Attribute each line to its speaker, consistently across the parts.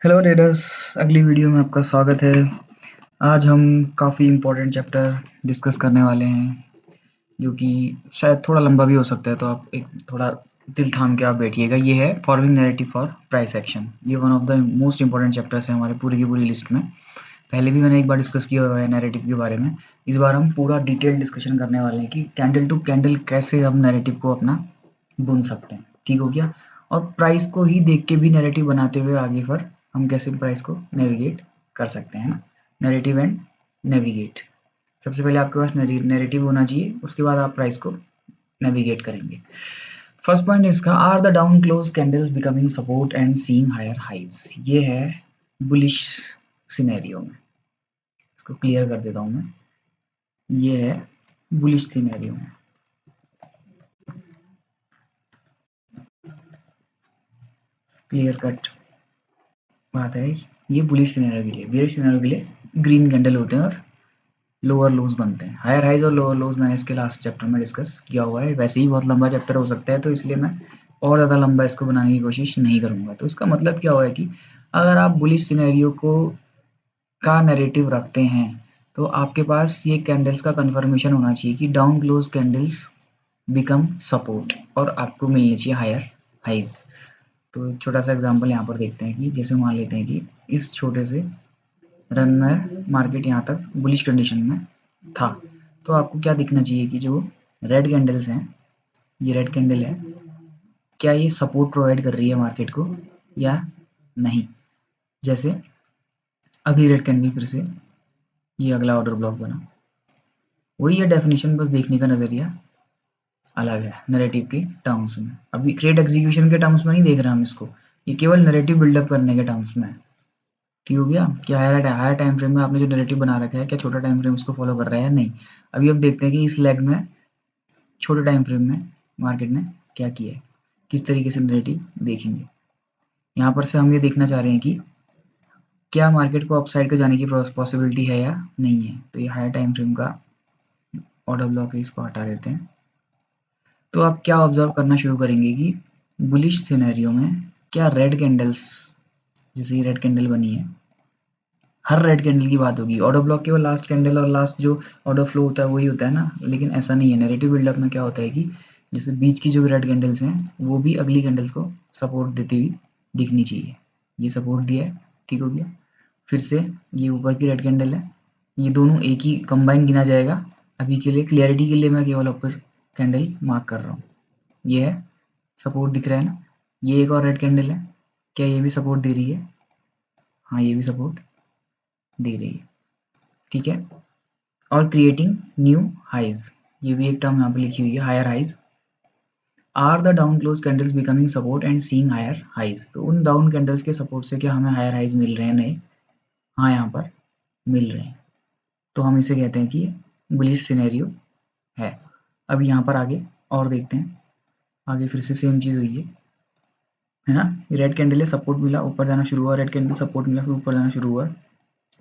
Speaker 1: Hello traders, अगली video में आपका स्वागत है। आज हम काफ़ी इम्पोर्टेंट चैप्टर डिस्कस करने वाले हैं, जो कि शायद थोड़ा लंबा भी हो सकता है, तो आप एक थोड़ा दिल थाम के आप बैठिएगा। ये है forming narrative for price action. ये one of the most important chapters है हमारे पूरी की पूरी लिस्ट में। पहले भी मैंने एक बार डिस्कस किया हुआ है नैरेटिव के बारे में। इस बार हम पूरा डिटेल डिस्कशन करने वाले हैं कि कैंडल टू कैंडल कैसे हम नैरेटिव को अपना बुन सकते हैं। ठीक हो गया? और प्राइस को ही देख के भी नैरेटिव बनाते हुए आगे पर हम कैसे प्राइस को नेविगेट कर सकते हैं ना। Narrative and navigate. सबसे पहले आपके पास नैरेटिव होना चाहिए, उसके बाद आप प्राइस को नेविगेट करेंगे। फर्स्ट पॉइंट इसका, are the down close candles becoming support and seeing higher highs. ये है बुलिश सिनेरियो में। इसको क्लियर कर देता हूं मैं। ये है बुलिश सिनेरियो में। क्लियर कट बात है। ये बुलिश सिनेरियो के लिए, बेयरिश सिनेरियो के लिए ग्रीन कैंडल होते हैं और लोअर लोज बनते हैं। हायर हाइज और लोअर लोज मैंने इसके लास्ट चैप्टर में डिस्कस किया हुआ है। वैसे ही बहुत लंबा चैप्टर हो सकता है, तो इसलिए मैं और ज़्यादा लंबा इसको बनाने की कोशिश नहीं करूँगा। तो इसका मतलब क्या हुआ है कि अगर आप बुलिश सिनेरियो को का नैरेटिव रखते हैं, तो आपके पास ये कैंडल्स का कन्फर्मेशन होना चाहिए कि down close candles become support और आपको मिलनी चाहिए हायर हाइज। तो एक छोटा सा एग्जांपल यहाँ पर देखते हैं कि जैसे मान लेते हैं कि इस छोटे से रन में मार्केट यहाँ तक बुलिश कंडीशन में था, तो आपको क्या दिखना चाहिए कि जो रेड कैंडल्स हैं, ये रेड कैंडल है, क्या ये सपोर्ट प्रोवाइड कर रही है मार्केट को या नहीं। जैसे अगली रेड कैंडल फिर से ये अगला ऑर्डर ब्लॉक बना, वही है डेफिनेशन, बस देखने का नज़रिया अलग है नैरेटिव के टर्म्स में। अभी ट्रेड एग्जीक्यूशन के टर्म्स में नहीं देख रहे हम इसको, ये केवल नैरेटिव बिल्डअप करने के टर्म्स में है। ठीक हो गया? कि हायर टाइम फ्रेम में आपने जो नैरेटिव बना रखा है, क्या छोटा टाइम फ्रेम उसको फॉलो कर रहा है या नहीं। अभी अब देखते हैं कि इस लेग में छोटे टाइम फ्रेम में मार्केट ने क्या किया है, किस तरीके से नैरेटिव देखेंगे। यहाँ पर से हम ये देखना चाह रहे हैं कि क्या मार्केट को अपसाइड को जाने की पॉसिबिलिटी है या नहीं है। तो ये हायर टाइम फ्रेम का ऑर्डर ब्लॉक है, इसको हटा देते हैं। तो आप क्या ऑब्जर्व करना शुरू करेंगे कि बुलिश सिनेरियो में क्या रेड कैंडल्स, जैसे ये रेड कैंडल बनी है, हर रेड कैंडल की बात होगी। ऑर्डर ब्लॉक केवल लास्ट कैंडल और लास्ट जो ऑर्डर फ्लो होता है वही होता है ना, लेकिन ऐसा नहीं है। नैरेटिव बिल्डअप में क्या होता है कि जैसे बीच की जो रेड कैंडल्स हैं वो भी अगली कैंडल्स को सपोर्ट देती हुई दिखनी चाहिए। ये सपोर्ट दिया है, ठीक हो गया। फिर से ये ऊपर की रेड कैंडल है, ये दोनों एक ही कंबाइन गिना जाएगा। अभी के लिए क्लियरिटी के लिए मैं केवल ऊपर कैंडल मार्क कर रहा हूँ। ये है सपोर्ट, दिख रहा है ना। ये एक और रेड कैंडल है, क्या ये भी सपोर्ट दे रही है? हाँ, ये भी सपोर्ट दे रही है, ठीक है। और क्रिएटिंग न्यू हाइज, ये भी एक टर्म यहाँ पे लिखी हुई है, higher highs. Are the down close candles becoming support and seeing higher highs. तो उन डाउन कैंडल्स के सपोर्ट से क्या हमें हायर हाइज मिल रहे हैं? नहीं, हाँ यहाँ पर मिल रहे हैं। तो हम इसे कहते हैं कि बुलिश सिनेरियो है। अब यहाँ पर आगे और देखते हैं। आगे फिर से सेम चीज़ हुई है ना। ये रेड कैंडल है, सपोर्ट मिला, ऊपर जाना शुरू हुआ। रेड कैंडल सपोर्ट मिला, फिर ऊपर जाना शुरू हुआ।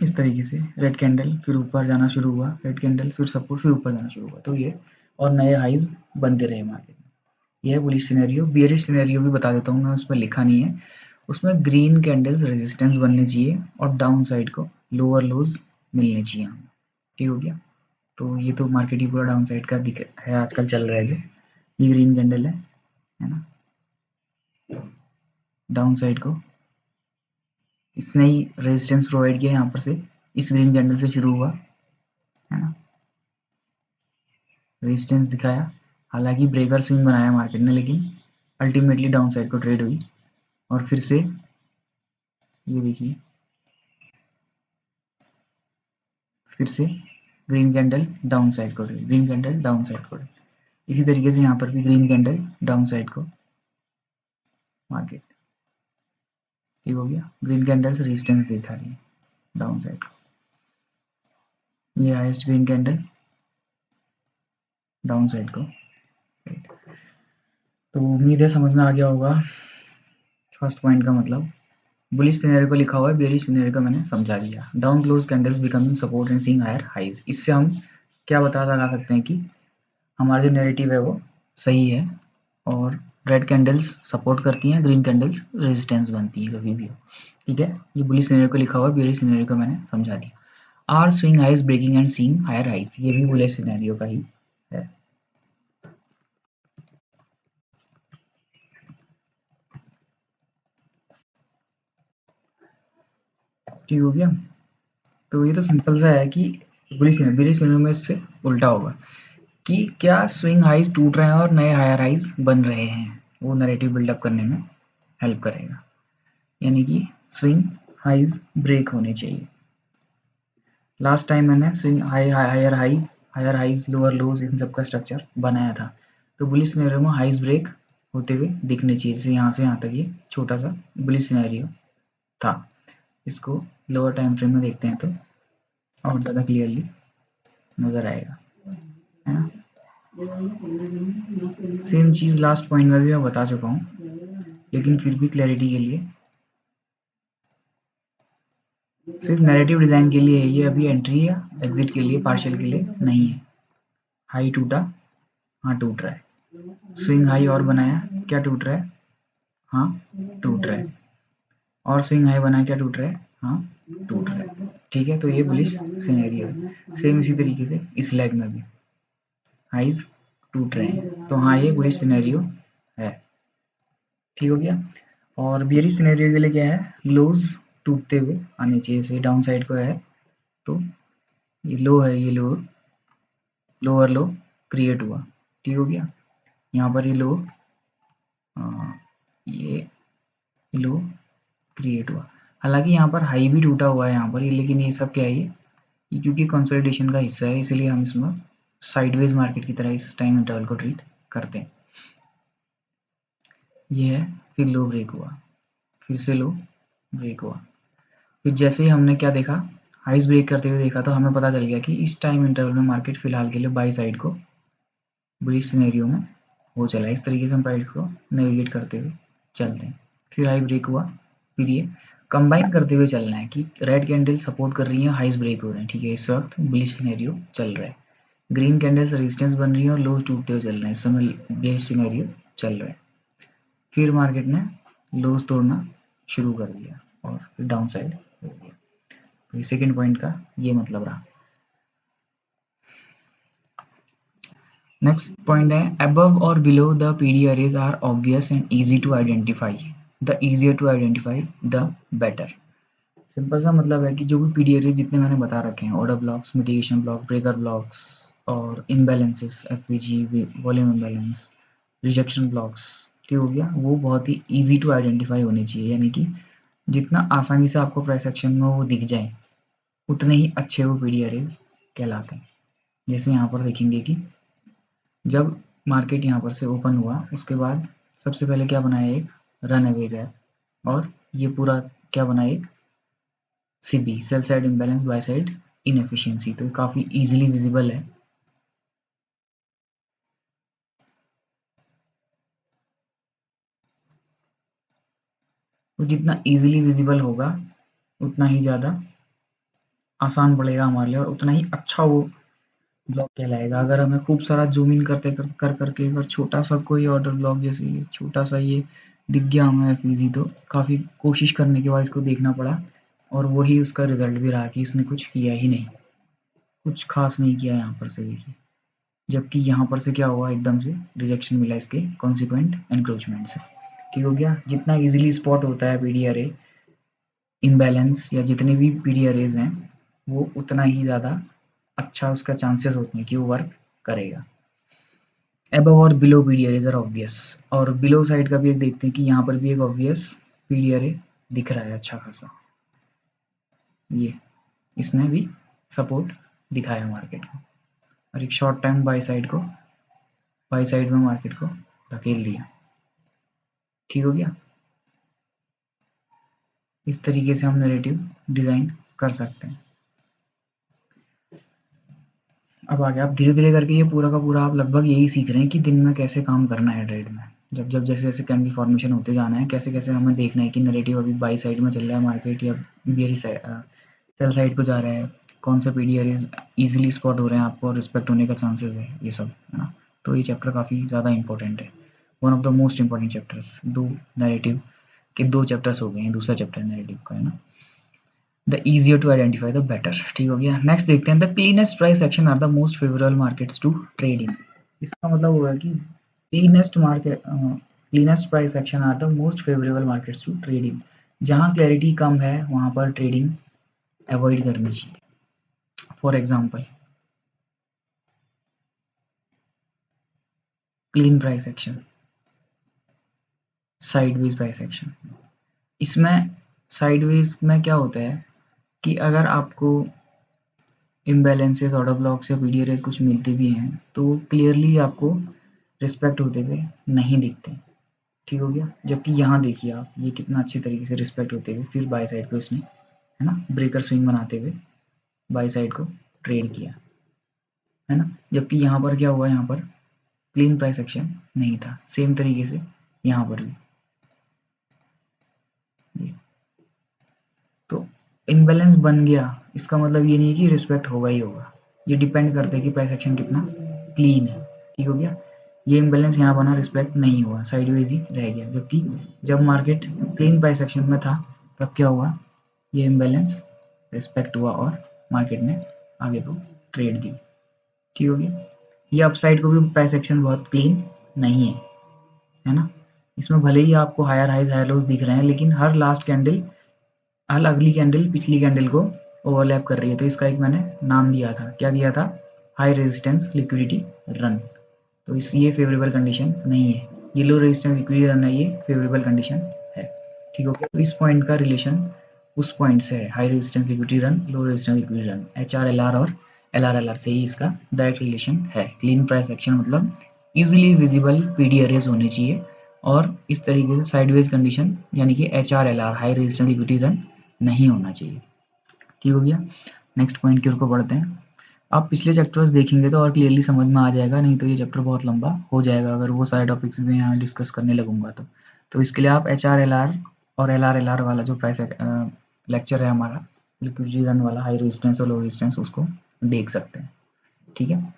Speaker 1: इस तरीके से रेड कैंडल फिर ऊपर जाना शुरू हुआ, रेड कैंडल फिर सपोर्ट, फिर ऊपर जाना शुरू हुआ। तो ये और नए हाइज बनते रहे मार्केट में। ये है बुलिश सिनेरियो। बियरिश सिनेरियो भी बता देता हूँ मैं, उसमें लिखा नहीं है। उसमें ग्रीन कैंडल्स रेजिस्टेंस बनने चाहिए और डाउन साइड को लोअर लोज मिलने चाहिए हमें। ठीक हो गया? तो ये तो मार्केट ही पूरा डाउन साइड का दिख है, आजकल चल रहा है जो। ये ग्रीन कैंडल है ना, डाउन साइड को इसने ही रेजिस्टेंस प्रोवाइड किया। यहाँ पर से इस ग्रीन कैंडल से शुरू हुआ है ना, रेजिस्टेंस दिखाया, हालांकि ब्रेकर स्विंग बनाया मार्केट ने, लेकिन अल्टीमेटली डाउन साइड को ट्रेड हुई। और फिर से ये देखिए, फिर से ग्रीन कैंडल डाउन साइड को trade, green candle down side को ट्रेड। इसी तरीके से यहाँ पर भी ग्रीन कैंडल डाउन साइड को मार्केट। ठीक हो गया? ग्रीन कैंडल से रेजिस्टेंस दिखा रही है डाउन साइड को। ये highest green candle down side को। तो उम्मीद है समझ में आ गया होगा फर्स्ट पॉइंट का मतलब। बुलिश सिनेरियो को लिखा हुआ है, बेरिश सिनेरियो को मैंने समझा दिया। Down close candles becoming support and seeing higher highs. इससे हम क्या बता लगा सकते हैं कि हमारा जो नैरेटिव है वो सही है और रेड कैंडल्स सपोर्ट करती हैं, ग्रीन कैंडल्स रेजिस्टेंस बनती है कभी भी। ठीक है, ये बुलिश सिनेरियो को लिखा हुआ है, बेयरिश सिनेरियो को मैंने समझा दिया। Are swing highs breaking and seeing higher highs, ये भी बुलिश सिनेरियो का ही है। ठीक हो गया। तो ये तो सिंपल सा है कि बुलिश सिनेरियो में इससे उल्टा होगा कि क्या स्विंग हाइज टूट रहे हैं और नए हायर हाइज बन रहे हैं, वो नैरेटिव बिल्डअप करने में हेल्प करेगा। यानी कि स्विंग हाइज ब्रेक होने चाहिए। लास्ट टाइम मैंने swing higher higher highs lower lows इन सब का स्ट्रक्चर बनाया था। तो बुलिश सिनेरियो में हाइज ब्रेक होते हुए दिखने चाहिए, जैसे यहाँ से यहाँ तक ये छोटा सा बुलिश सिनेरियो था। इसको लोअर टाइम फ्रेम में देखते हैं तो और ज़्यादा क्लियरली नज़र आएगा, है ना। सेम चीज़ लास्ट पॉइंट में भी मैं बता चुका हूँ, लेकिन फिर भी क्लैरिटी के लिए सिर्फ नैरेटिव डिज़ाइन के लिए है ये, अभी एंट्री या एग्जिट के लिए पार्शियल के लिए नहीं है। हाई टूटा, हाँ टूट रहा है। स्विंग हाई और बनाया, क्या टूट रहा है, हाँ टूट रहा है। और स्विंग हाई बनाया, क्या टूट रहा है, हाँ टूट रहा है। ठीक है, तो ये बुलिश सिनेरियो है। सेम इसी तरीके से इस लेग में भी हाइज टूट रहे हैं, तो हाँ ये बुलिश सिनेरियो है। ठीक हो गया। और बियरिश सिनेरियो के लिए क्या है, लोज टूटते हुए आने चाहिए। जैसे डाउन साइड को है तो ये लो है, ये लो लोअर लो क्रिएट हुआ। ठीक हो गया। यहाँ पर ये लो ये लो क्रिएट हुआ। हालांकि यहाँ पर हाई भी टूटा हुआ है यहाँ पर, लेकिन ये सब क्या है, ये क्योंकि कंसोलिडेशन का हिस्सा है, इसलिए हम इसमें साइडवेज मार्केट की तरह इस टाइम इंटरवल को ट्रीट करते हैं। ये है, फिर लो ब्रेक हुआ, फिर से लो ब्रेक हुआ, फिर जैसे ही हमने क्या देखा, हाइस ब्रेक करते हुए देखा, तो हमें पता चल गया कि इस टाइम इंटरवल में मार्केट फिलहाल के लिए बाई साइड को बुलिश सिनेरियो में हो चला है। इस तरीके से हम प्राइस को नेविगेट करते हुए चलते हैं। फिर हाई ब्रेक हुआ, फिर ये कंबाइन करते हुए चलना है कि रेड कैंडल सपोर्ट कर रही है, हाइस ब्रेक हो रहे हैं। ठीक है, इस वक्त बुलिश सिनेरियो चल रहा है। ग्रीन कैंडल्स रेजिस्टेंस बन रही है और लो टूटते हुए चल रहे हैं, इस समय बेरिश सिनेरियो चल रहा है। फिर मार्केट ने लोज तोड़ना शुरू कर दिया और फिर डाउन साइड हो गया। तो सेकेंड पॉइंट का ये मतलब रहा। नेक्स्ट पॉइंट है, अबव और below the PD arrays are obvious and easy to identify, the easier to identify the better. Simple सा मतलब है कि जो भी पीडी अरेज जितने मैंने बता रखे हैं, order blocks, mitigation block, breaker blocks और imbalances, FVG, volume imbalance, rejection blocks, ठीक हो गया, वो बहुत ही ईजी टू आइडेंटिफाई होने चाहिए। यानी कि जितना आसानी से आपको प्राइस एक्शन में वो दिख जाए, उतने ही अच्छे वो पीडी अरेज कहलाते हैं। जैसे यहाँ पर देखेंगे कि जब मार्केट यहाँ पर से ओपन हुआ, उसके बाद सबसे पहले क्या बनाया, एक रन अवे गैप, और ये पूरा क्या बना, एक CB, sell side imbalance, by side inefficiency. तो काफ़ी इजीली विजिबल है। तो जितना इजीली विजिबल होगा, उतना ही ज़्यादा आसान पड़ेगा हमारे लिए और उतना ही अच्छा वो ब्लॉक कहलाएगा। अगर हमें खूब सारा जूम इन करते कर करके अगर छोटा सा कोई ऑर्डर ब्लॉक, जैसे ये छोटा सा ये दिख गया हमें एफईजी, तो काफ़ी कोशिश करने के बाद इसको देखना पड़ा और वही उसका रिजल्ट भी रहा कि इसने कुछ किया ही नहीं, कुछ खास नहीं किया यहाँ पर से, देखिए। जबकि यहाँ पर से क्या हुआ, एकदम से रिजेक्शन मिला इसके कॉन्सिक्वेंट एनक्रोचमेंट से। ठीक हो गया। जितना इजीली स्पॉट होता है पीडी अरे इम्बैलेंस या जितने भी पीडी अरेज हैं, वो उतना ही ज़्यादा अच्छा उसका चांसेस होते हैं कि वो वर्क करेगा। अबव और below PD arrays are obvious. और बिलो साइड का भी एक देखते हैं कि यहाँ पर भी एक ऑब्वियस पीडी अरे दिख रहा है अच्छा खासा, ये इसने भी सपोर्ट दिखाया मार्केट को और एक शॉर्ट टाइम बाई साइड में मार्केट को धकेल दिया। ठीक हो गया। इस तरीके से हम नैरेटिव डिज़ाइन कर सकते हैं। अब आगे आप धीरे धीरे करके ये पूरा का पूरा आप लगभग यही सीख रहे हैं कि दिन में कैसे काम करना है ट्रेड में। जब जब जैसे जैसे कैंडल फॉर्मेशन होते जाना है, कैसे कैसे हमें देखना है कि नैरेटिव अभी बाई साइड में चल रहा है मार्केट या बियरिश सेल साइड को जा रहा है, कौन सा पीडी एरियाज इजीली स्पॉट हो रहे हैं आपको और रिस्पेक्ट होने का चांसेस है, ये सब, है ना। तो ये चैप्टर काफ़ी ज़्यादा इंपॉर्टेंट है। One of the most important chapters. दो नैरेटिव के दो चैप्टर्स हो गए हैं, दूसरा चैप्टर नैरेटिव का है ना। The easier to identify the better, ठीक हो गया। नेक्स्ट देखते हैं, the cleanest price section are the most favourable markets to trade in. इसका मतलब होगा कि cleanest price section are the most favourable markets to trade in. जहाँ क्लैरिटी कम है वहाँ पर ट्रेडिंग अवॉइड करनी चाहिए। For example clean price action, sideways price action. इसमें साइडवेज में क्या होता है कि अगर आपको इम्बैलेंसेस, ऑर्डर ब्लॉक्स या पीडी अरेज कुछ मिलते भी हैं तो वो क्लियरली आपको रिस्पेक्ट होते हुए नहीं दिखते, ठीक हो गया। जबकि यहाँ देखिए आप, ये कितना अच्छे तरीके से रिस्पेक्ट होते हुए फिर बाय साइड को इसने, है ना, ब्रेकर स्विंग बनाते हुए बाय साइड को ट्रेड किया, है ना। जबकि यहाँ पर क्या हुआ, यहाँ पर क्लीन प्राइस एक्शन नहीं था। सेम तरीके से यहाँ पर भी तो इम्बैलेंस बन गया, इसका मतलब ये नहीं है कि रिस्पेक्ट होगा ही होगा। ये डिपेंड करता है कि प्राइस एक्शन कितना क्लीन है, ठीक हो गया। ये इम्बैलेंस यहाँ बना, रिस्पेक्ट नहीं हुआ, साइडवेज ही रह गया। जबकि जब मार्केट क्लीन प्राइस एक्शन में था तब क्या हुआ, ये इम्बैलेंस रिस्पेक्ट हुआ और मार्केट ने आगे को ट्रेड दी, ठीक हो गया। ये अपसाइड को भी प्राइस एक्शन बहुत क्लीन नहीं है ना। इसमें भले ही आपको हायर हाइज हायर लोज दिख रहे हैं, लेकिन हर लास्ट कैंडल, हर अगली कैंडल पिछली कैंडल को ओवरलैप कर रही है। तो इसका एक मैंने नाम दिया था, क्या दिया था, हाई रेजिस्टेंस लिक्विडिटी रन। तो इस ये फेवरेबल कंडीशन नहीं है, ये लो रेजिस्टेंस लिक्विडिटी रन है, ये फेवरेबल कंडीशन है, ठीक हो गया। तो इस पॉइंट का रिलेशन उस पॉइंट से है, high resistance liquidity run, low resistance liquidity run, HRLR और LRLR से ही इसका डायरेक्ट रिलेशन है। क्लीन प्राइस एक्शन मतलब इजीली विजिबल पीडी अरेज होने चाहिए, और इस तरीके से साइडवेज कंडीशन यानी कि HRLR, high resistance liquidity run, नहीं होना चाहिए, ठीक हो गया। नेक्स्ट पॉइंट की ओर को बढ़ते हैं। आप पिछले चैप्टर्स देखेंगे तो और क्लियरली समझ में आ जाएगा, नहीं तो ये चैप्टर बहुत लंबा हो जाएगा अगर वो सारे टॉपिक्स भी यहाँ डिस्कस करने लगूंगा तो इसके लिए आप HRLR और LRLR वाला जो प्राइस लेक्चर है हमारा, लिक्विडिटी रन वाला, हाई रेजिस्टेंस और लो रेजिस्टेंस, उसको देख सकते हैं, ठीक है।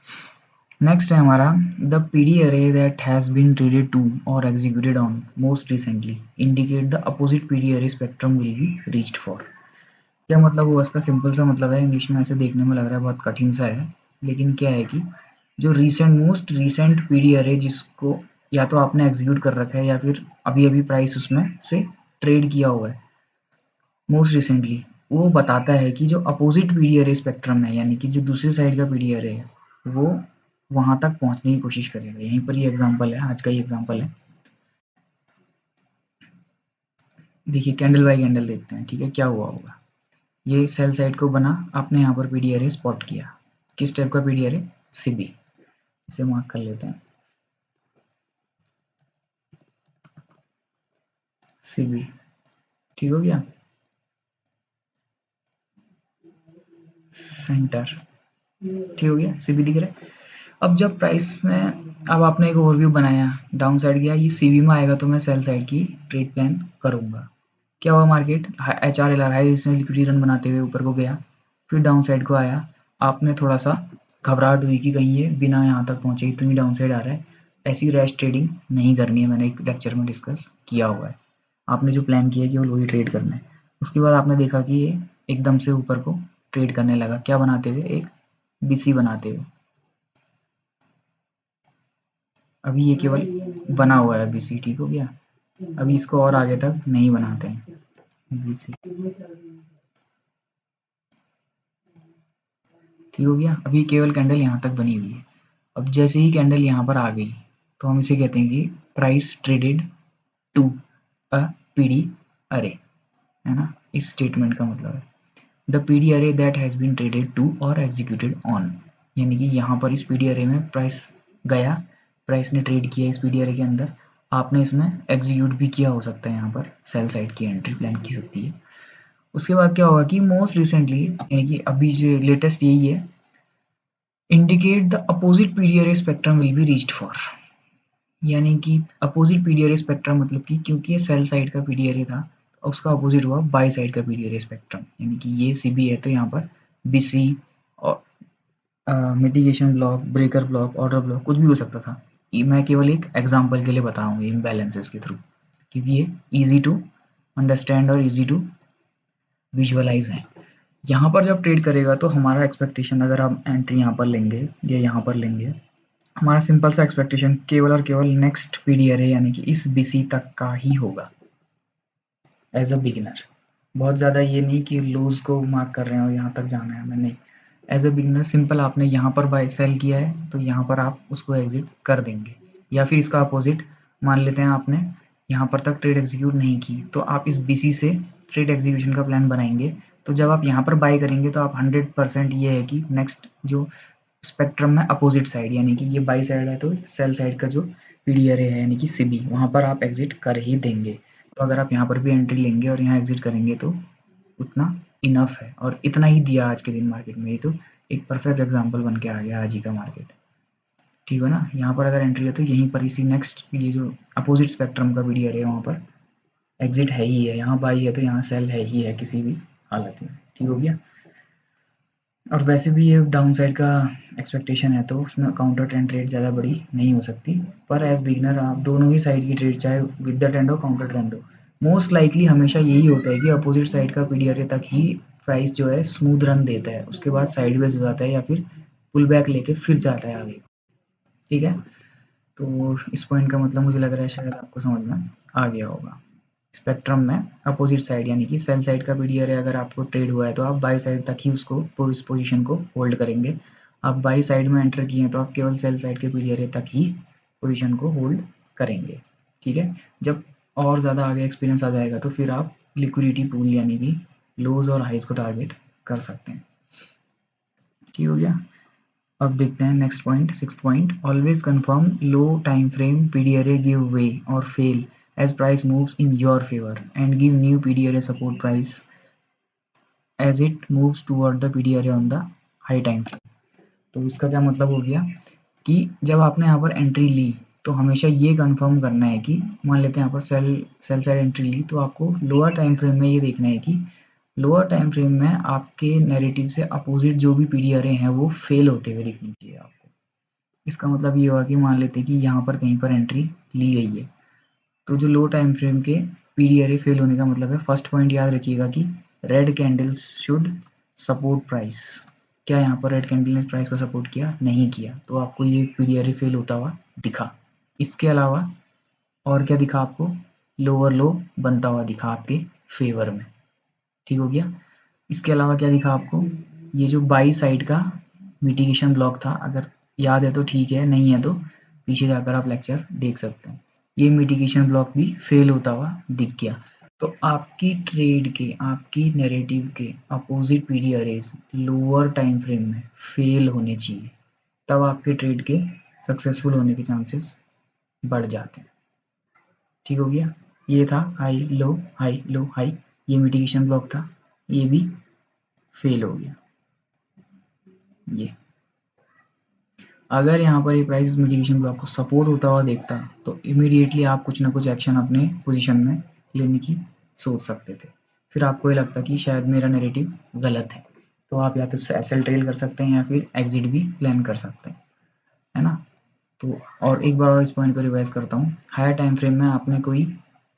Speaker 1: नेक्स्ट है हमारा, the PD array that has been traded to और executed on most recently indicate the opposite PD array spectrum will be reached for. क्या मतलब हुआ इसका, सिंपल सा मतलब है, इंग्लिश में ऐसे देखने में लग रहा है बहुत कठिन सा है, लेकिन क्या है कि जो मोस्ट रिसेंट पीडी अरे जिसको या तो आपने एग्जीक्यूट कर रखा है या फिर अभी अभी प्राइस उसमें से ट्रेड किया हुआ है मोस्ट रिसेंटली, वो बताता है कि जो अपोजिट पीडी अरे स्पेक्ट्रम है, यानी कि जो दूसरी साइड का पीडी अरे है, वो वहां तक पहुंचने की कोशिश करेगा। यहीं पर ये एग्जांपल है, आज का ही एग्जांपल है। देखिए कैंडल बाय कैंडल देखते हैं, ठीक है, क्या हुआ होगा। ये सेल साइड को बना, आपने यहाँ पर पीडी अरे स्पॉट किया, किस टाइप का पीडी अरे, सीबी, इसे मार्क कर लेते हैं, सीबी, ठीक हो गया, सेंटर, ठीक हो गया, सीबी दिख रहा है। अब जब प्राइस ने, अब आपने एक ओवरव्यू बनाया, डाउन साइड गया, ये सीबी में आएगा तो मैं सेल साइड की ट्रेड प्लान करूंगा। क्या हुआ, market HRLR, high resistance liquidity run बनाते हुए ऊपर को गया, फिर डाउन साइड को आया, आपने थोड़ा सा घबराहट हुई कि कहीं ये बिना यहाँ तक पहुंचे इतनी डाउन साइड आ रहा है। ऐसी रैश ट्रेडिंग नहीं करनी है, मैंने एक लेक्चर में डिस्कस किया हुआ है। आपने जो प्लान किया कि वो वही ट्रेड करना है। उसके बाद आपने देखा कि ये एकदम से ऊपर को ट्रेड करने लगा, क्या बनाते हुए, एक BC बनाते हुए। अभी ये केवल बना हुआ है BC, ठीक हो गया। अभी इसको और आगे तक नहीं बनाते हैं BC, ठीक हो गया। अभी केवल कैंडल यहाँ तक बनी हुई है। अब जैसे ही कैंडल यहाँ पर आ गई तो हम इसे कहते हैं कि price traded to a PD array, है ना। इस स्टेटमेंट का मतलब है the PD array that has been traded to और एग्जीक्यूटेड ऑन, यानी कि यहाँ पर इस पीडी अरे में प्राइस गया, प्राइस ने ट्रेड किया इस पीडी अरे के अंदर, आपने इसमें एग्जीक्यूट भी किया हो सकता है, यहाँ पर सेल साइड की एंट्री प्लान की सकती है। उसके बाद क्या होगा कि मोस्ट रिसेंटली, यानी कि अभी जो लेटेस्ट यही है, indicate the opposite PD array spectrum will be reached for, यानी कि अपोजिट पीडी अरे स्पेक्ट्रम मतलब कि क्योंकि ये सेल साइड का पीडी अरे था, उसका अपोजिट हुआ बाय साइड का पीडी अरे स्पेक्ट्रम, यानी कि ये सीबी है तो यहाँ पर बीसी और mitigation block, breaker block, order block, कुछ भी हो सकता था। मैं केवल एक एग्जांपल के लिए बताऊंगा इम्बैलेंसेस के थ्रू, क्योंकि ये इजी टू अंडरस्टैंड और इजी टू विजुअलाइज है। यहाँ पर जब ट्रेड करेगा तो हमारा एक्सपेक्टेशन, अगर हम एंट्री यहाँ पर लेंगे या यहाँ पर लेंगे, हमारा सिंपल सा एक्सपेक्टेशन केवल और केवल नेक्स्ट पीडी अरे यानी कि इस बीसी तक का ही होगा एज अ बिगिनर। बहुत ज़्यादा ये नहीं कि लोज को मार्क कर रहे हैं और यहाँ तक जाना है हमें, नहीं। एज अ बिगिनर सिंपल आपने यहाँ पर बाय सेल किया है तो यहाँ पर आप उसको एग्जिट कर देंगे, या फिर इसका अपोजिट मान लेते हैं आपने यहाँ पर तक ट्रेड एग्जीक्यूट नहीं की तो आप इस बीसी से ट्रेड एग्जीक्यूशन का प्लान बनाएंगे। तो जब आप यहाँ पर बाय करेंगे तो आप 100% ये है कि नेक्स्ट जो स्पेक्ट्रम में अपोजिट साइड यानी कि ये बाई साइड है तो सेल साइड का जो पीडी अरे है यानी कि सीबी, वहाँ पर आप एग्जिट कर ही देंगे। तो अगर आप यहाँ पर भी एंट्री लेंगे और यहाँ एग्जिट करेंगे तो उतना इनफ है, और इतना ही दिया आज के दिन मार्केट में। ये तो एक परफेक्ट एग्जांपल बन के आ गया आज ही का मार्केट, ठीक है ना। यहाँ पर अगर एंट्री है तो यहीं पर इसी नेक्स्ट ये जो अपोजिट स्पेक्ट्रम का पीडी अरे है वहाँ पर एग्जिट है ही है, यहाँ बाई है तो यहाँ सेल है ही है किसी भी हालत में, ठीक हो गया। और वैसे भी ये डाउन साइड का एक्सपेक्टेशन है तो उसमें काउंटर ट्रेंड रेट ज़्यादा बड़ी नहीं हो सकती, पर एज बिगिनर आप दोनों ही साइड की ट्रेड, चाहे विद द ट्रेंड हो काउंटर ट्रेंड हो, मोस्ट लाइकली हमेशा यही होता है कि अपोजिट साइड का पीडीआरए तक ही प्राइस जो है स्मूथ रन देता है, उसके बाद साइडवेज हो जाता है या फिर पुल बैक लेके फिर जाता है आगे, ठीक है। तो इस पॉइंट का मतलब मुझे लग रहा है शायद आपको समझ में आ गया होगा। स्पेक्ट्रम में अपोजिट साइड यानी कि सेल साइड का पीडीआर अगर आपको ट्रेड हुआ है तो आप बाई साइड तक ही उसको इस पोजीशन को होल्ड करेंगे। आप बाई साइड में एंटर किए हैं तो आप केवल सेल साइड के पीडीआर तक ही पोजीशन को होल्ड करेंगे, ठीक है। जब और ज़्यादा आगे एक्सपीरियंस आ जाएगा तो फिर आप लिक्विडिटी पूल यानी कि लोज और हाइज को टारगेट कर सकते हैं, ठीक हो गया। अब देखते हैं next point, sixth point, always confirm low time frame PDRA give way और fail as price moves in your favor and give new PDRA support price as it moves toward the PDRA on the high time frame। तो इसका क्या मतलब हो गया कि जब आपने यहाँ पर एंट्री ली तो हमेशा ये कंफर्म करना है कि मान लेते हैं यहाँ पर सेल साइड एंट्री ली तो आपको लोअर टाइम फ्रेम में ये देखना है कि लोअर टाइम फ्रेम में आपके नैरेटिव से अपोजिट जो भी पीडीआरए हैं वो फेल होते हुए दिखनी चाहिए आपको। इसका मतलब ये हुआ कि मान लेते हैं कि यहाँ पर कहीं पर एंट्री ली गई है तो जो लो टाइम फ्रेम के पीडीआरए फेल होने का मतलब है, फर्स्ट पॉइंट याद रखिएगा कि red candles should support price. क्या यहाँ पर रेड कैंडल ने प्राइस को सपोर्ट किया? नहीं किया, तो आपको ये पीडीआरए फेल होता हुआ दिखा। इसके अलावा और क्या दिखा आपको? लोअर लो बनता हुआ दिखा आपके फेवर में, ठीक हो गया। इसके अलावा क्या दिखा आपको? ये जो बाई साइड का मिटिगेशन ब्लॉक था, अगर याद है तो ठीक है, नहीं है तो पीछे जाकर आप लेक्चर देख सकते हैं। ये मिटिगेशन ब्लॉक भी फेल होता हुआ दिख गया। तो आपकी ट्रेड के, आपकी नैरेटिव के अपोजिट पीडीआरएस लोअर टाइम फ्रेम में फेल होने चाहिए, तब आपके ट्रेड के सक्सेसफुल होने के चांसेस बढ़ जाते हैं, ठीक हो गया। ये था high low high low high, ये मिटिगेशन ब्लॉक था, ये भी फेल हो गया। ये अगर यहाँ पर ये प्राइस मिटिगेशन ब्लॉक को सपोर्ट होता हुआ देखता तो इमीडिएटली आप कुछ ना कुछ एक्शन अपने पोजीशन में लेने की सोच सकते थे। फिर आपको ये लगता कि शायद मेरा नैरेटिव गलत है, तो आप या तो सेल ट्रेल कर सकते हैं या फिर एग्जिट भी प्लान कर सकते हैं, है ना। तो और एक बार और इस पॉइंट को रिवाइज करता हूँ, हायर टाइम फ्रेम में आपने कोई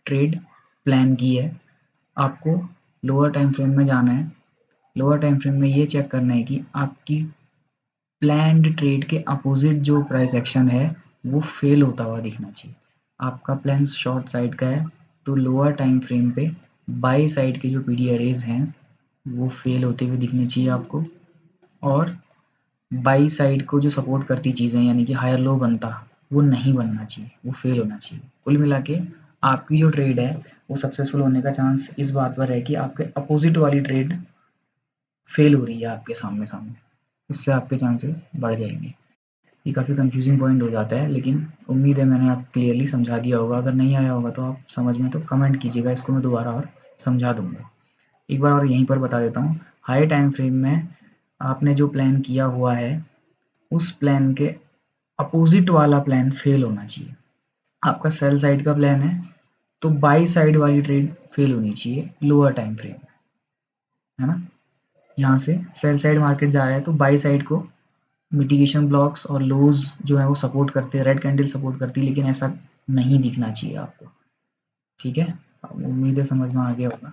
Speaker 1: ट्रेड प्लान की है, आपको लोअर टाइम फ्रेम में जाना है। लोअर टाइम फ्रेम में ये चेक करना है कि आपकी प्लान्ड ट्रेड के अपोजिट जो प्राइस एक्शन है वो फेल होता हुआ दिखना चाहिए। आपका प्लान शॉर्ट साइड का है तो लोअर टाइम फ्रेम पे बाई साइड के जो पीडीआरएज हैं वो फेल होते हुए दिखने चाहिए आपको, और बाई साइड को जो सपोर्ट करती चीज़ें यानी कि हायर लो बनता वो नहीं बनना चाहिए, वो फेल होना चाहिए। कुल मिला के आपकी जो ट्रेड है वो सक्सेसफुल होने का चांस इस बात पर है कि आपके अपोजिट वाली ट्रेड फेल हो रही है आपके सामने सामने, उससे आपके चांसेस बढ़ जाएंगे। ये काफ़ी कंफ्यूजिंग पॉइंट हो जाता है, लेकिन उम्मीद है मैंने आप क्लियरली समझा दिया होगा। अगर नहीं आया होगा तो आप समझ में तो कमेंट कीजिएगा, इसको मैं दोबारा और समझा दूंगा। एक बार और यहीं पर बता देता हूँ, हाई टाइम फ्रेम में आपने जो प्लान किया हुआ है उस प्लान के अपोजिट वाला प्लान फेल होना चाहिए। आपका सेल साइड का प्लान है तो बाई साइड वाली ट्रेड फेल होनी चाहिए लोअर टाइम फ्रेम, है ना। यहाँ से सेल साइड मार्केट जा रहा है तो बाई साइड को मिटिगेशन ब्लॉक्स और लोज जो है वो सपोर्ट करते हैं, रेड कैंडल सपोर्ट करती है, लेकिन ऐसा नहीं दिखना चाहिए आपको। ठीक है, उम्मीद है समझ में आ गया होगा।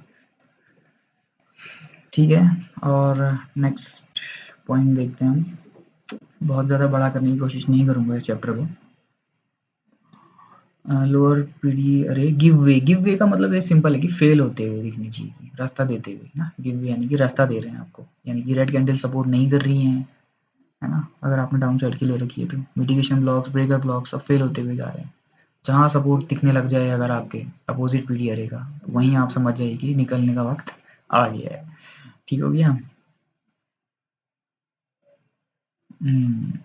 Speaker 1: ठीक है, और नेक्स्ट पॉइंट देखते हैं हम। बहुत ज़्यादा बड़ा करने की कोशिश नहीं करूँगा इस चैप्टर को। लोअर पीडी अरे गिव वे का मतलब ये सिंपल है कि फेल होते हुए दिखनी चाहिए, रास्ता देते हुए ना। गिव वे यानी कि रास्ता दे रहे हैं आपको, यानी कि रेड कैंडल सपोर्ट नहीं कर रही हैं, है ना। अगर आपने डाउन साइड की ले रखी है तो मिटिगेशन ब्लॉक्स, ब्रेकर ब्लॉक्स सब फेल होते हुए जा रहे हैं। जहाँ सपोर्ट दिखने लग जाए अगर आपके अपोजिट पीडी अरे का, तो वहीं आप समझ जाइए कि निकलने का वक्त आ गया है। ठीक हो गया।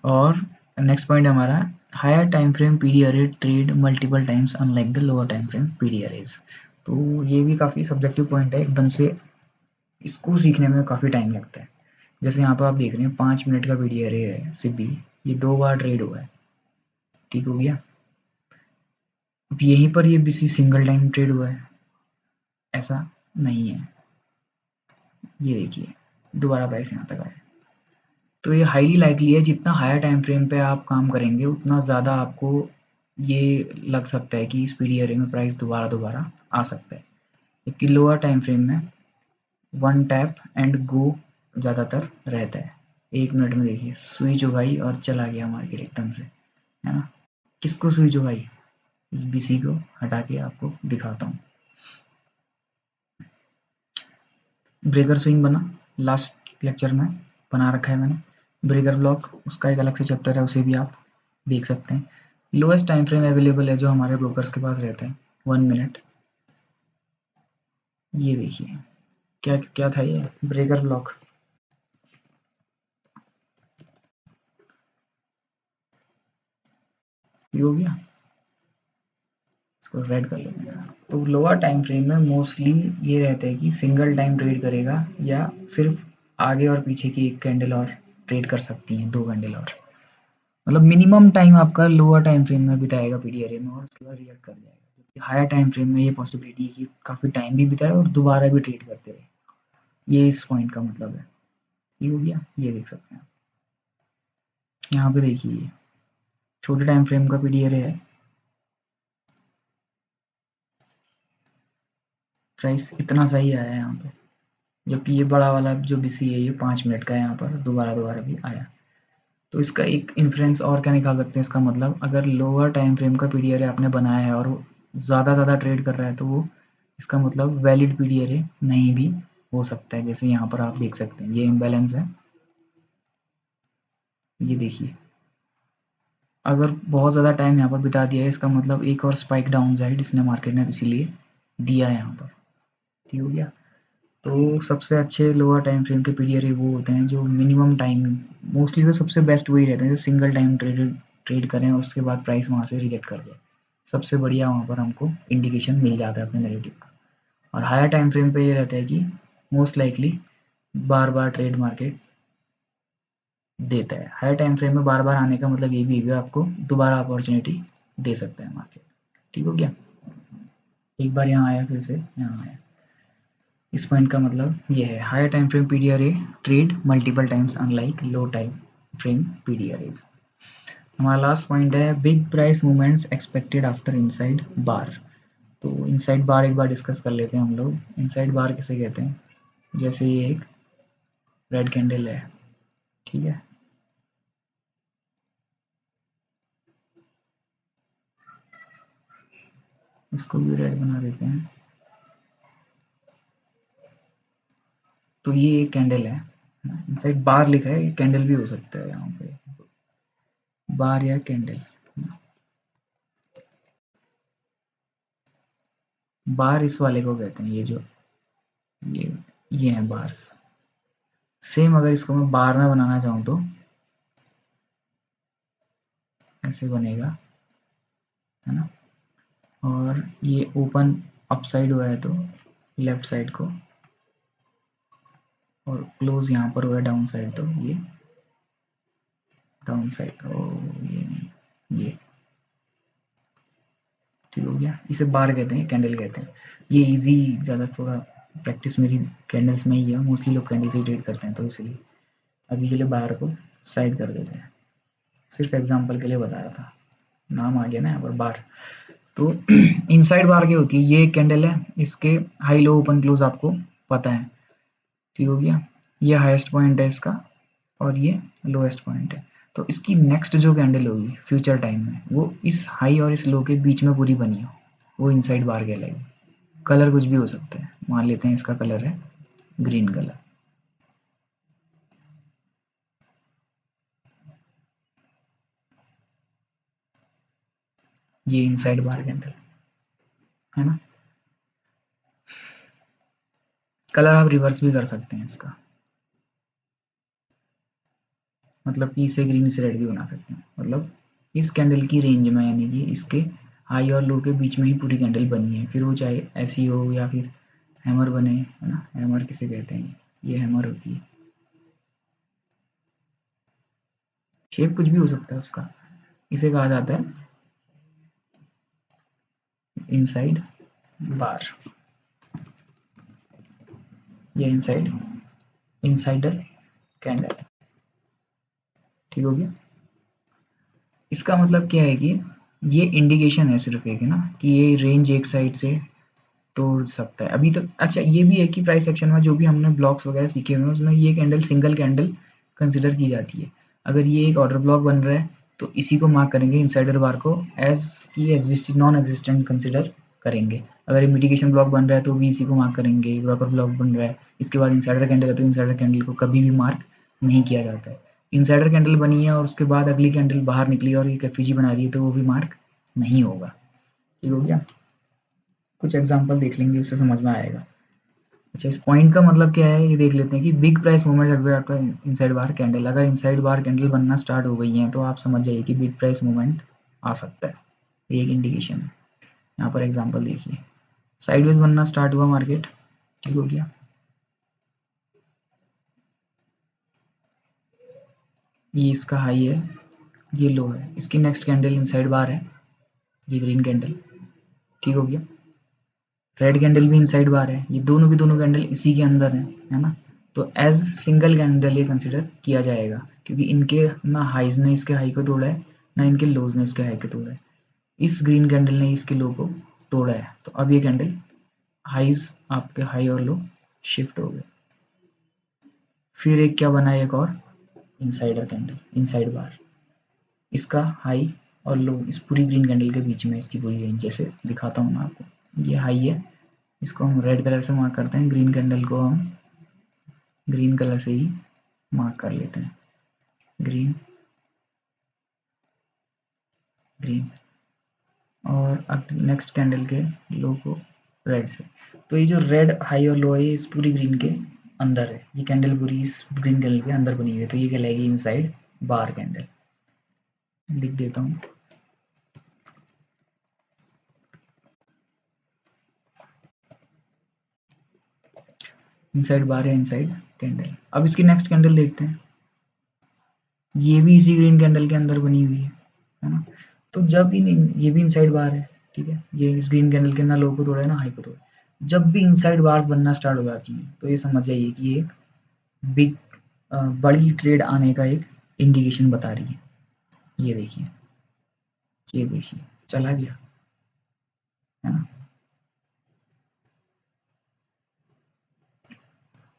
Speaker 1: और नेक्स्ट पॉइंट हमारा हायर टाइम फ्रेम पीडी अरे trade multiple times unlike the lower time frame PD arrays. तो ये भी काफ़ी सब्जेक्टिव पॉइंट है एकदम से, इसको सीखने में काफ़ी टाइम लगता है। जैसे यहाँ पर आप देख रहे हैं 5 मिनट का पीडी अरे है सिबी, ये 2 बार ट्रेड हुआ है। ठीक हो गया। अब यहीं पर ये बीसी सिंगल टाइम ट्रेड हुआ है, ऐसा नहीं है। ये देखिए दोबारा प्राइस यहाँ तक आया। तो ये हाईली लाइकली है, जितना हायर टाइम फ्रेम पे आप काम करेंगे उतना ज़्यादा आपको ये लग सकता है कि इस पीडी एरे में प्राइस दोबारा दोबारा आ सकता है। जबकि लोअर टाइम फ्रेम में वन टैप एंड गो ज़्यादातर रहता है। 1 मिनट में देखिए सुई चुगाई और चला गया मार्केट एकदम से, है ना। किसको सुई चुगाई, इस बीसी को हटा के आपको दिखाता हूँ। ब्रेकर स्विंग बना, लास्ट लेक्चर में बना रखा है मैंने। ब्रेकर ब्लॉक उसका एक अलग से चैप्टर है, उसे भी आप देख सकते हैं। लोएस्ट टाइम फ्रेम अवेलेबल है जो हमारे ब्रोकर्स के पास रहता है 1 मिनट। ये देखिए क्या क्या था, ये ब्रेकर ब्लॉक। ये हो गया, इसको रेड कर लेंगे। तो लोअर टाइम फ्रेम में मोस्टली ये रहता है कि सिंगल टाइम ट्रेड करेगा या सिर्फ आगे और पीछे की एक कैंडल और ट्रेड कर सकती हैं, 2 कैंडल और। मतलब मिनिमम टाइम आपका लोअर टाइम फ्रेम में बिताएगा पीडी एरे में और उसके बाद रिएक्ट कर जाएगा। जबकि हायर टाइम फ्रेम में ये पॉसिबिलिटी है कि काफ़ी टाइम भी बिताए और दोबारा भी ट्रेड करते रहे। ये इस पॉइंट का मतलब है। ये हो गया, ये देख सकते हैं यहाँ पे देखिए छोटे टाइम फ्रेम का पीडी एरे है, प्राइस इतना सही आया है यहाँ पे। जबकि ये बड़ा वाला जो बीसी है ये 5 मिनट का है, यहाँ पर दोबारा दोबारा भी आया। तो इसका एक इन्फ्रेंस और क्या निकाल सकते हैं, इसका मतलब अगर लोअर टाइम फ्रेम का पीडी एरे आपने बनाया है और वो ज़्यादा ट्रेड कर रहा है तो वो इसका मतलब वैलिड पीडी एरे नहीं भी हो सकता है। जैसे यहाँ पर आप देख सकते हैं ये इम्बैलेंस है, ये देखिए अगर बहुत ज़्यादा टाइम यहाँ पर बिता दिया है इसका मतलब एक और स्पाइक डाउन साइड इसने मार्केट ने इसीलिए दिया है यहाँ पर। ठीक हो गया। तो सबसे अच्छे लोअर टाइम फ्रेम के पीडी वो होते हैं जो मिनिमम टाइम, मोस्टली तो सबसे बेस्ट वही रहते हैं जो सिंगल टाइम ट्रेड करें और उसके बाद प्राइस वहाँ से रिजेक्ट कर जाए। सबसे बढ़िया वहाँ पर हमको इंडिकेशन मिल जाता है अपने नेगेटिव का। और हायर टाइम फ्रेम पे ये रहता है कि मोस्ट लाइकली बार बार ट्रेड मार्केट देता है। हायर टाइम फ्रेम में बार बार आने का मतलब ये भी है आपको दोबारा अपॉर्चुनिटी दे सकता है मार्केट। ठीक हो गया। एक बार यहाँ आया फिर से यहाँ आया, इस पॉइंट का मतलब ये है higher time frame PDRA trade multiple times unlike low time frame PDRAs. हमारा लास्ट पॉइंट है big price movements expected after inside bar. तो इनसाइड बार एक बार डिस्कस कर लेते हैं हम लोग। इनसाइड बार किसे कहते हैं, जैसे ये एक रेड कैंडल है, ठीक है, इसको भी रेड बना देते हैं। तो ये एक कैंडल है, इनसाइड बार लिखा है, कैंडल भी हो सकता है यहाँ पे, बार या कैंडल। बार इस वाले को कहते हैं, ये जो ये ये है बार्स। सेम अगर इसको मैं बार में बनाना चाहूँ तो ऐसे बनेगा, है ना। और ये ओपन अप साइड हुआ है तो लेफ्ट साइड को, और क्लोज यहाँ पर हुआ है डाउन साइड तो ये डाउन साइड। ओ ये नहीं, ये ठीक हो गया। इसे बार कहते हैं, कैंडल कहते हैं। ये इजी, ज़्यादा थोड़ा प्रैक्टिस मेरी कैंडल्स में ही है, मोस्टली लोग कैंडल से ट्रेड करते हैं तो इसलिए अभी के लिए बार को साइड कर देते हैं, सिर्फ एग्जांपल के लिए बता रहा था, नाम आ गया ना यहाँ पर बार। तो इनसाइड बार क्या होती है, ये एक कैंडल है, इसके हाई लो ओपन क्लोज आपको पता है, ठीक हो गया, ये हाईएस्ट पॉइंट है इसका और ये लोएस्ट पॉइंट है। तो इसकी नेक्स्ट जो कैंडल होगी फ्यूचर टाइम में वो इस हाई और इस लो के बीच में पूरी बनी हो, वो इनसाइड बार कहलाएगी। कलर कुछ भी हो सकता है, मान लेते हैं इसका कलर है ग्रीन कलर। ये इनसाइड बार कैंडल है ना। कलर आप रिवर्स भी कर सकते हैं इसका, मतलब कि इसे ग्रीन से रेड भी बना सकते हैं, मतलब इस कैंडल की रेंज में, यानी कि इसके हाई और लो के बीच में ही पूरी कैंडल बनी है, फिर वो चाहे ऐसी हो या फिर हैमर बने, है ना, हैमर किसे कहते हैं, ये हैमर होती है, शेप कुछ भी हो सकता है उसका, इसे कहा जाता है इनसाइड बार या इनसाइडर कैंडल, ठीक हो गया। इसका मतलब क्या है कि ये इंडिकेशन है सिर्फ एक, है ना, कि ये रेंज एक साइड से तोड़ सकता है अभी तक। अच्छा ये भी है कि प्राइस एक्शन में जो भी हमने ब्लॉक्स वगैरह सीखे हुए हैं उसमें ये कैंडल सिंगल कैंडल कंसिडर की जाती है। अगर ये एक ऑर्डर ब्लॉक बन रहा है तो इसी को मार्क करेंगे इनसाइडर बार को एज की एग्जिस्ट नॉन एग्जिस्टेंट कंसिडर करेंगे। अगर ये मिटिगेशन ब्लॉक बन रहा है तो भी इसी को मार्क करेंगे, ब्रोकर ब्लॉक बन रहा है इसके बाद इनसाइडर कैंडल है तो इनसाइडर कैंडल को कभी भी मार्क नहीं किया जाता है। इनसाइडर कैंडल बनी है और उसके बाद अगली कैंडल बाहर निकली और एक एफईजी बना रही है तो वो भी मार्क नहीं होगा, ठीक हो गया। कुछ एग्जांपल देख लेंगे उससे समझ में आएगा। अच्छा इस पॉइंट का मतलब क्या है ये देख लेते हैं कि बिग प्राइस मूवमेंट अगर आपका इनसाइड बार कैंडल, अगर इनसाइड बार कैंडल बनना स्टार्ट हो गई है तो आप समझ जाइए कि बिग प्राइस मूवमेंट आ सकता है, ये एक इंडिकेशन है। यहाँ पर एग्जांपल देखिए, साइडवेज बनना स्टार्ट हुआ मार्केट, ठीक हो गया, ये इसका हाई है, ये लो है, इसकी नेक्स्ट कैंडल इनसाइड बार है, ये ग्रीन कैंडल, ठीक हो गया। रेड कैंडल भी इनसाइड बार है, ये दोनों की दोनों कैंडल इसी के अंदर है ना। तो एज सिंगल कैंडल ये कंसिडर किया जाएगा क्योंकि इनके ना हाइज ने इसके हाई को तोड़ा है ना इनके लोज ने इसके हाई को तोड़ा है, इस ग्रीन कैंडल ने इसके लो को तोड़ा है। तो अब ये कैंडल हाइज आपके हाई और लो शिफ्ट हो गए। फिर एक क्या बना है, एक और इनसाइडर कैंडल इनसाइड बार, इसका हाई और लो इस पूरी ग्रीन कैंडल के बीच में इसकी पूरी रेंज, जैसे दिखाता हूँ मैं आपको, ये हाई है, इसको हम रेड कलर से मार्क करते हैं, ग्रीन कैंडल को हम ग्रीन कलर से ही मार्क कर लेते हैं, ग्रीन ग्रीन, और अब नेक्स्ट कैंडल के लो को रेड से। तो ये जो रेड हाई और लो है ये इस पूरी ग्रीन के अंदर है, ये कैंडल पूरी इस ग्रीन कैंडल के अंदर बनी हुई है, तो ये कहलाएगी इनसाइड बार कैंडल। लिख देता हूँ, इनसाइड बार है इनसाइड कैंडल। अब इसकी नेक्स्ट कैंडल देखते हैं, ये भी इसी ग्रीन कैंडल के अंदर बनी हुई है ना। तो जब ये भी इनसाइड बार है, ठीक है, ये इस ग्रीन कैंडल के ना लो को तोड़ा है ना हाई को तोड़ा, जब भी इनसाइड बार्स बनना स्टार्ट हो जाती हैं तो ये समझ जाइए कि ये एक बिग बड़ी ट्रेड आने का एक इंडिकेशन बता रही है। ये देखिए, ये देखिए चला गया, है ना।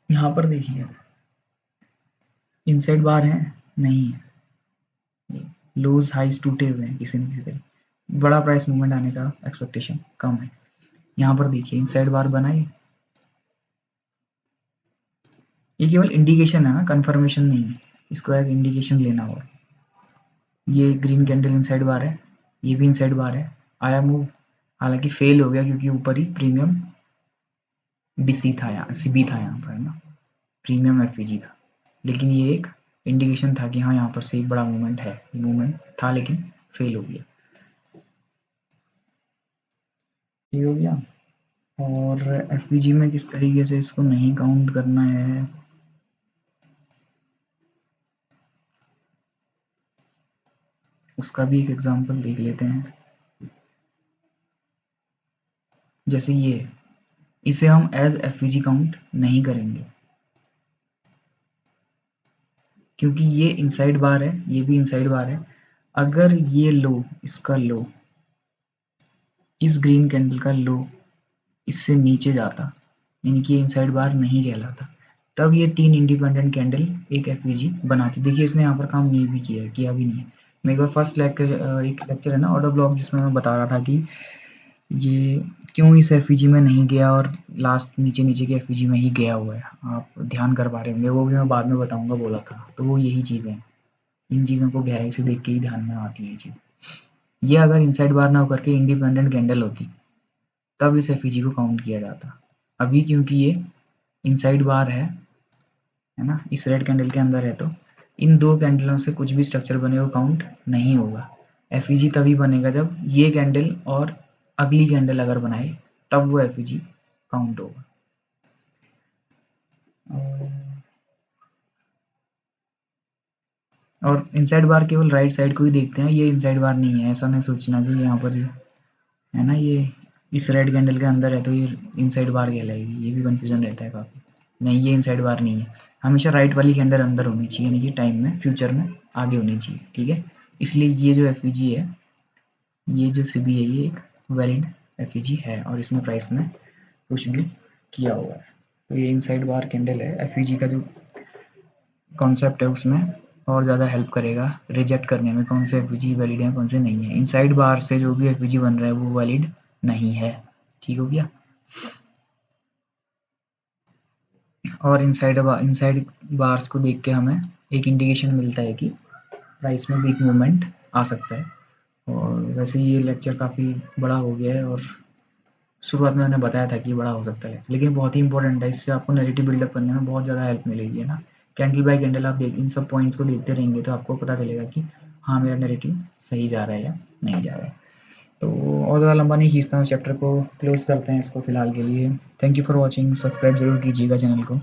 Speaker 1: यहाँ पर देखिए इनसाइड बार है नहीं है, लोज हाइज टूटे हुए हैं किसी न किसी तरीके, बड़ा प्राइस मूवमेंट आने का एक्सपेक्टेशन कम है। यहाँ पर देखिए इनसाइड बार बनाए, ये केवल इंडिकेशन है ना, कंफर्मेशन नहीं है, इसको एज इंडिकेशन लेना होगा। ये ग्रीन कैंडल इनसाइड बार है, ये भी इनसाइड बार है, आया मूव, हालांकि फेल हो गया क्योंकि ऊपर ही प्रीमियम डीसी था, यहाँ सीबी था, यहाँ पर है ना, प्रीमियम एफईजी था, लेकिन ये एक इंडिकेशन था कि हाँ यहाँ पर से एक बड़ा मूवमेंट है, मूवमेंट था लेकिन फेल हो गया, ये हो गया। और एफईजी में किस तरीके से इसको नहीं काउंट करना है, उसका भी एक एग्जांपल देख लेते हैं। जैसे ये, इसे हम एज एफईजी काउंट नहीं करेंगे क्योंकि ये इनसाइड बार है, ये भी इनसाइड बार है। अगर ये लो, इसका लो, इस ग्रीन कैंडल का लो इससे नीचे जाता, यानी कि इनसाइड बार नहीं कहलाता, तब ये 3 इंडिपेंडेंट कैंडल एक एफईजी बनाती। देखिए इसने यहाँ पर काम नहीं भी किया भी नहीं है। मैं एक बार फर्स्ट लेक्चर, एक लेक्चर है ना ऑर्डर ब्लॉक, जिसमें मैं बता रहा था कि ये क्यों इस एफईजी में नहीं गया और लास्ट नीचे के एफईजी में ही गया हुआ है। आप ध्यान कर पा रहे होंगे, वो भी मैं बाद में बताऊंगा बोला था। तो वो यही चीज़ है, इन चीज़ों को गहराई से देख के ही ध्यान में आती है ये चीज़। ये अगर इनसाइड बार ना होकर के इंडिपेंडेंट कैंडल होती, तब इस एफईजी को काउंट किया जाता। अभी क्योंकि ये इनसाइड बार है ना, इस रेड कैंडल के अंदर है, तो इन 2 कैंडलों से कुछ भी स्ट्रक्चर बने वो काउंट नहीं होगा। एफईजी तभी बनेगा जब ये कैंडल और अगली कैंडल अगर बनाए, तब वो एफईजी काउंट होगा। और इनसाइड बार केवल राइट साइड को ही देखते हैं, ये इनसाइड बार नहीं है। ऐसा नहीं सोचना कि यहाँ पर है ना, ये इस रेड कैंडल के अंदर है तो ये इनसाइड बार कहलाएगी, ये भी कंफ्यूजन रहता है काफ़ी। नहीं, ये इनसाइड बार नहीं है। हमेशा राइट वाली कैंडल अंदर होनी चाहिए, यानी कि टाइम में, फ्यूचर में आगे होनी चाहिए, ठीक है। इसलिए ये जो एफईजी है, ये जो सीबी है, ये एक वैलिड एफईजी है और इसमें प्राइस में कुछ भी किया हुआ है। तो ये इनसाइड बार कैंडल है, एफईजी का जो कॉन्सेप्ट है उसमें और ज़्यादा हेल्प करेगा रिजेक्ट करने में, कौन से एफईजी वैलिड है कौन से नहीं है। इनसाइड बार से जो भी एफईजी बन रहा है वो वैलिड नहीं है, ठीक हो गया। और इनसाइड बार्स को देख के हमें एक इंडिकेशन मिलता है कि प्राइस में वीक मूवमेंट आ सकता है। और वैसे ये लेक्चर काफ़ी बड़ा हो गया है और शुरुआत में मैंने बताया था कि बड़ा हो सकता है, लेकिन बहुत ही इंपॉर्टेंट है। इससे आपको नैरेटिव बिल्डअप करने में बहुत ज़्यादा हेल्प मिलेगी, है ना। कैंडल बाय कैंडल आप इन सब पॉइंट्स को देखते रहेंगे तो आपको पता चलेगा कि हाँ मेरा नैरेटिव सही जा रहा है या नहीं जा रहा है। तो और ज़्यादा लंबा नहीं खींचता हूँ, चैप्टर को क्लोज करते हैं इसको फिलहाल के लिए। Thank you for watching, subscribe जरूर कीजिएगा चैनल को।